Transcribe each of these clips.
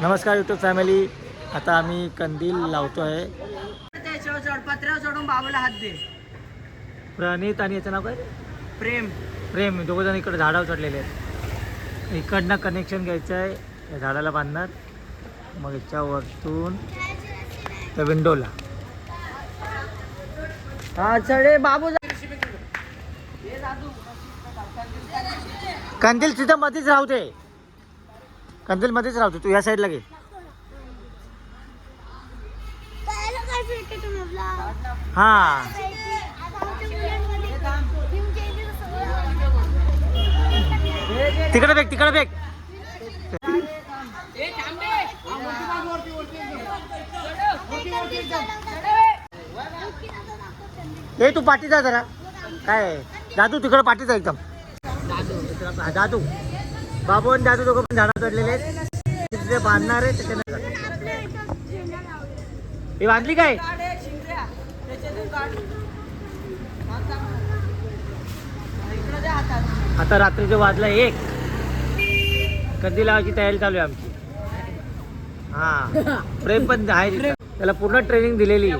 नमस्कार YouTube family. आता आम्ही कंदील लावतो आहे. पत्र्यावर चढून बाबूला हात दे. प्रणित आणि याचं नाव काय? प्रेम. प्रेम. दोघं जण इकडे झाडावर चढलेले आहेत. इकडनं कनेक्शन घ्यायचं आहे, या झाडाला बांधणार, मग याच्यावरतून त्या विंडोला. हा चढे बाबू. कंदील तिथं मध्येच राहू दे, कंदील मध्येच राहतो. तू या साईडला घे. हा तिकडे बेग, तिकडे बेग. ए तू पाठी जा जरा. काय दादू तिकडे पाठी जा एकदम. दादू, बाबू आणि दादू दोघं पण झाडावर चढलेले आहेत. तिथे बांधणार आहे त्याच्यानंतर. हे बांधली काय? आता रात्रीचे वाजला 1. कंदी लावायची तयारी चालू आहे आमची. हा प्रेम पण आहे तिथं. त्याला पूर्ण ट्रेनिंग दिलेली आहे.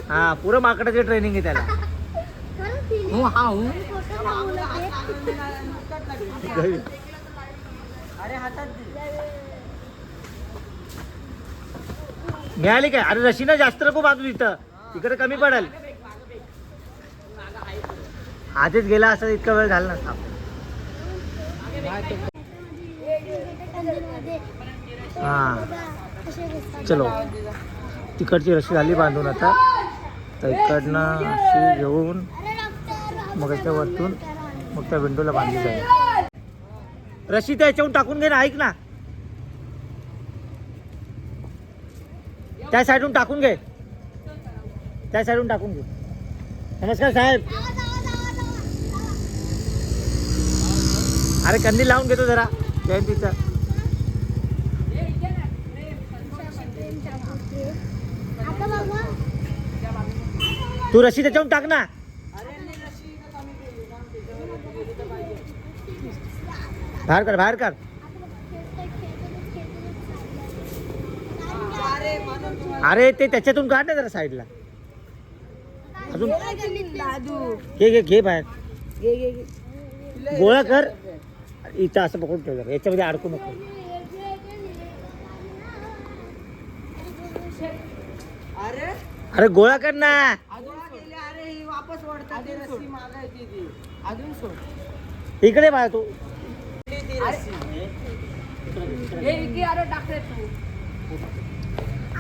हा पुरं माकडाची ट्रेनिंग आहे त्याला. मिळाली काय? अरे रशीनं जास्त नको बांधू, इथं तिकडे कमी पडेल. आधीच गेला असं इतका वेळ झाला नसता. हा चलो, तिकडची रशी झाली बांधून. आता तर इकडनं अशी घेऊन मग याच्यावरतून मग त्या विंडोला बांधली जाईल. रशी त्या याच्यावरून टाकून घे ना. ऐक ना, त्या साईडून टाकून घे, त्या साईडून टाकून घे. नमस्कार साहेब. अरे कंदील लावून घेतो जरा जयंतीचा. तू रशी त्याच्यावरून टाक ना. बाहेर कर, बाहेर कर. अरे ते त्याच्यातून काढ ना जरा साईडला. अजून घे घे घे बाहेर. गोळा कर. इथं असं पकडून ठेव जरा, याच्यामध्ये अडकू नको. अरे गोळा कर ना. इकडे बाहेर तू.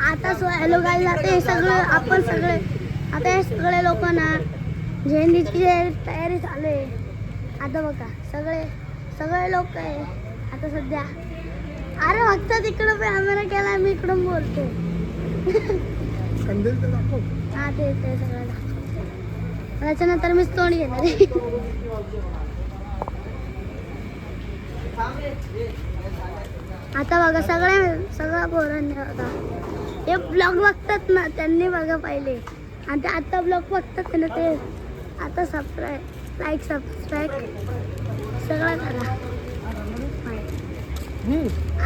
आता हॅलो गाईज, आता हे सगळं आपण सगळे आता हे सगळे लोक ना झेंडीची तयारी चालू आहे. आता बघा सगळे सगळे लोक आहे आता सध्या. अरे फक्त तिकडं कॅमेरा केला, मी इकडून बोलते. हा ते सगळं दाखव. त्याच्यानंतर मीच तोंड घेणार आहे. आता बघा सगळ्या पोरांनी बघा हे ब्लॉग बघतात ना, त्यांनी बघा पहिले. आणि ते आता ब्लॉग बघतात ना, ते आता सबस्क्राईब, लाईक, सबस्क्राईब सगळं करा.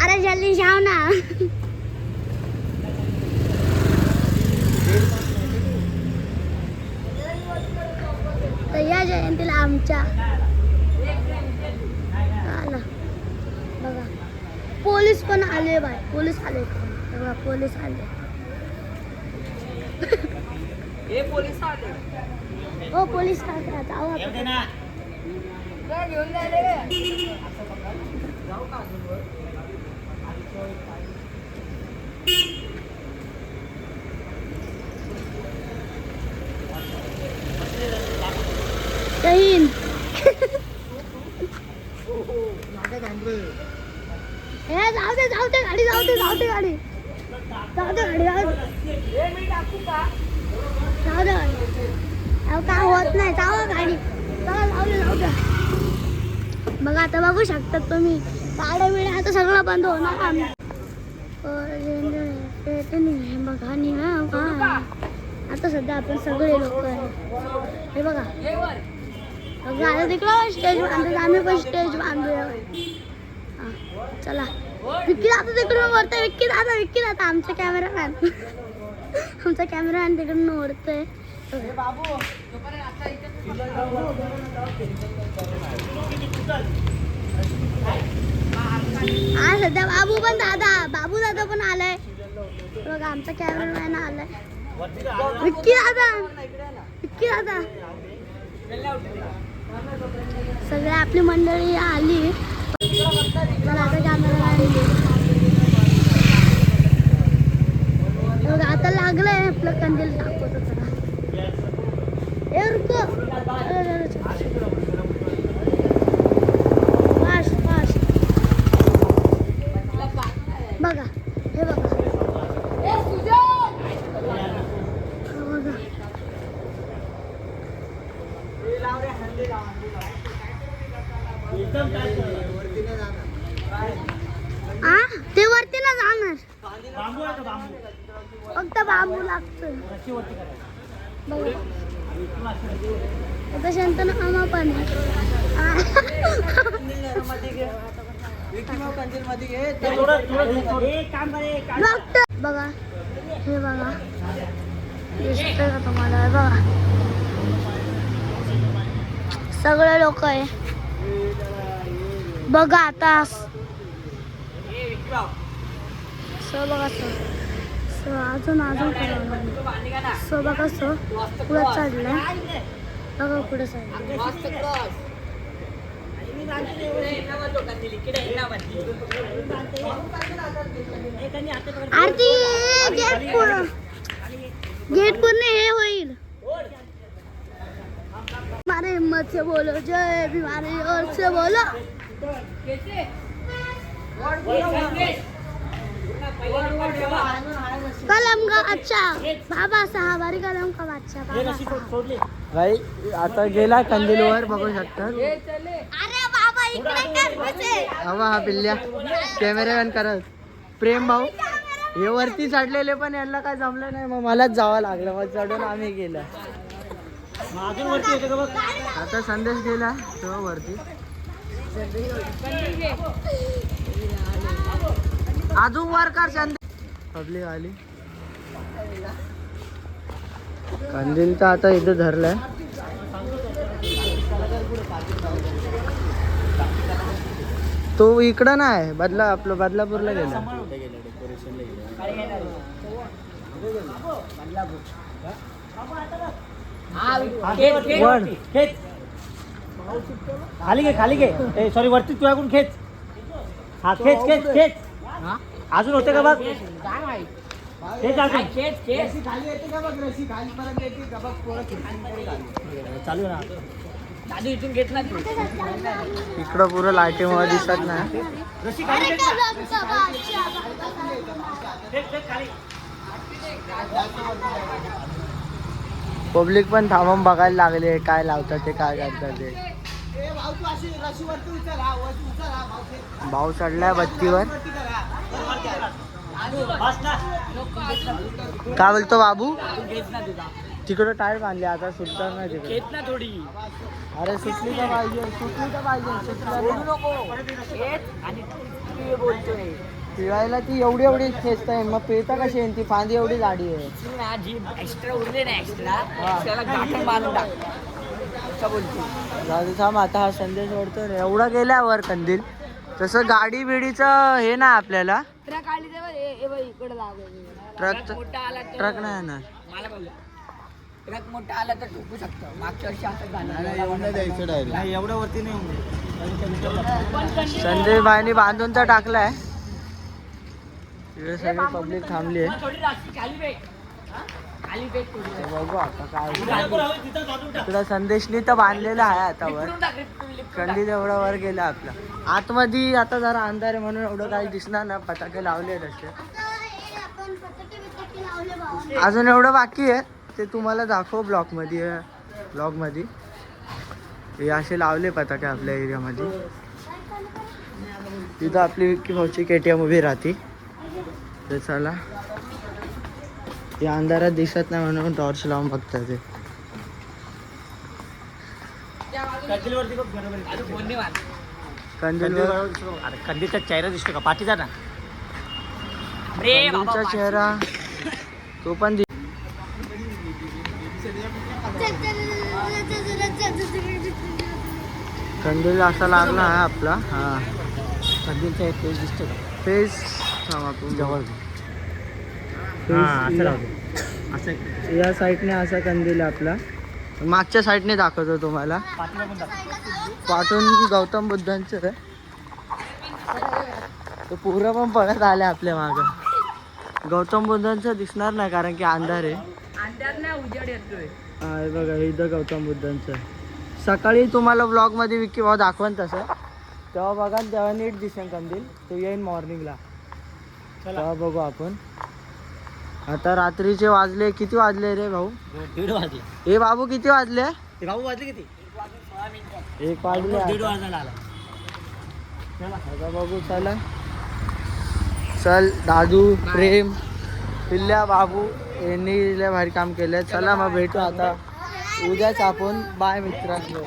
अरे जल्दी जाओ ना. तर या जयंतीला आमच्या आला बघा पोलीस पण आले बाय. पोलीस आले बघा, पोलीस आले. हो पोलीस काय जाऊ आपण. जहीन हे जाऊ दे गाडी, जाऊ दे गाडी, जाऊ दे काय होत नाही. जाऊ गाडी, जाऊ दे. बघा आता बघू शकतात तुम्ही, गाड्या बिड्या आता सगळं बंद होणार. बघा आता सध्या आपण सगळे लोक आहे. हे बघा आता तिकडं स्टेज बांधतो, आम्ही पण स्टेज बांधूया. हा, चला विक्की दादा तिकडून ओढतोय. विक्की दादा आमचा कॅमेरामॅन आमचा कॅमेरामॅन तिकडून ओढतोय. हा सध्या बाबू दादा पण आलाय बघा. आमचा कॅमेरामॅन आलाय. विक्की दादा सगळे आपली मंडळी आली. पण आता कॅमेरामॅन बघा आता लागलंय आपलं कंदील दाखवतो जरा. फास्ट बघा हे बघा. ते वरती ना जाणार. फक्त बांबू लागतोय. आता शंतनू मामा पण बघा हे बघा दिसतंय का तुम्हाला. बघा सगळे लोक आहे बघा. आता बघा अजून बघा पुढे चढलंय बघा. पुढे आरती गेट पूर्ण हे होईल. हमारे हिम्मत से बोलो जय भी, हमारे और से बोलो. कलम का अच्छा बाबा साहबारी कलम का अच्छा बाबा. भाई आता गेला कंदीलवर बघू शकता. अरे बाबा इकडे हवा हा पिल्ल्या कॅमेरामॅन करत. प्रेम भाऊ हे वरती चढलेले पण यांना काय जमलं नाही. मग मलाच जावं लागलं. मग चढून आम्ही गेलो. आता संदेश गेला तो वरती. अजून वर कर संदेश. पब्लिक आली. कंदीलचा आता इथं धरलाय. तो इकडं नाही आपलं बदलापूरला गेला. खाली घे सॉरी वरती तुझ्याकडून खेच. हा खेच अजून होते का बघ. चालू ना इकडं पुरं लाईटीमुळे दिसत नाही. पब्लिक पण थांबून बघायला लागले काय लावतात ते काय करतात ते. भाऊ चढलाय बत्तीवर. काय बोलतो बाबू. तिकडं टायर बांधले आता सुटणार नाही तिकडे. अरे सुटली तर पाहिजे. पिळायला ती एवढी खेचत आहे. मग पिळता कशी आहे. ती फांदी एवढी जाडी आहे. थांब आता हा संदेश ओढतो. एवढा गेल्यावर कंदील तसं गाडी बिडीचं हे ना आपल्याला. ट्रक नाही येणार. ट्रक मोठा आला तर ठोकू शकतो. मागच्या वर्षी असं झालं. एवढं वरती नाही. संजय भाईनी बांधून तर टाकलाय. इकडे सगळी पब्लिक थांबली आहे. बघू आता काय. इकडं संदेशनी तर बांधलेलं आहे आता वर. कंदील एवढा वर गेला आपला. आतमध्ये आता जरा अंधार आहे म्हणून एवढं काही दिसणार ना. फटाके लावले तसे अजून एवढं बाकी आहे. ते तुम्हाला दाखव ब्लॉगमध्ये हे असे लावले पताके आपल्या एरियामध्ये. तिथं आपली विक्की भाऊची KTM उभी राहते. तर चला या अंधारात दिसत नाही म्हणून टॉर्च लावून बघतात ते. कंदील अरे कंदीलचा चेहरा दिसतो का पाठीचा ना अरे कंदीलचा चेहरा तो पण कंदील असा लागला आहे आपला. हा कंदीलचा एक पेज दिसतो का फेस आपण जवळ face असं राहतो असं या साईडने असा कंदील आहे आपला. मागच्या साईडने दाखवतो तुम्हाला. पाठीला पण दाखव. पाठून गौतम बुद्धांचं आहे. तो पूर्ण पण पळत आले आपल्या माग. गौतम बुद्धांचं दिसणार नाही कारण की अंधार आहे. हा हे बघा इथं गौतम बुद्धांचं. सकाळी तुम्हाला ब्लॉग मध्ये विकी भाऊ दाखवन तसं तेव्हा बघा तेव्हा नीट दिसेल कंदील. तो येईन मॉर्निंगला तेव्हा बघू आपण. आता रात्रीचे वाजले किती वाजले रे भाऊ? 1:30 वाजले. ए बाबू किती वाजले? ते भाऊ वाजले किती? 1 वाजले 1:30 आता. वाजायला आला. आता बघू चला. चल दादू प्रेम पिल्ल्या बाबू यांनी लय भारी काम केलंय. चला मग भेटू आता उद्याच आपण. बाय मित्रांनो.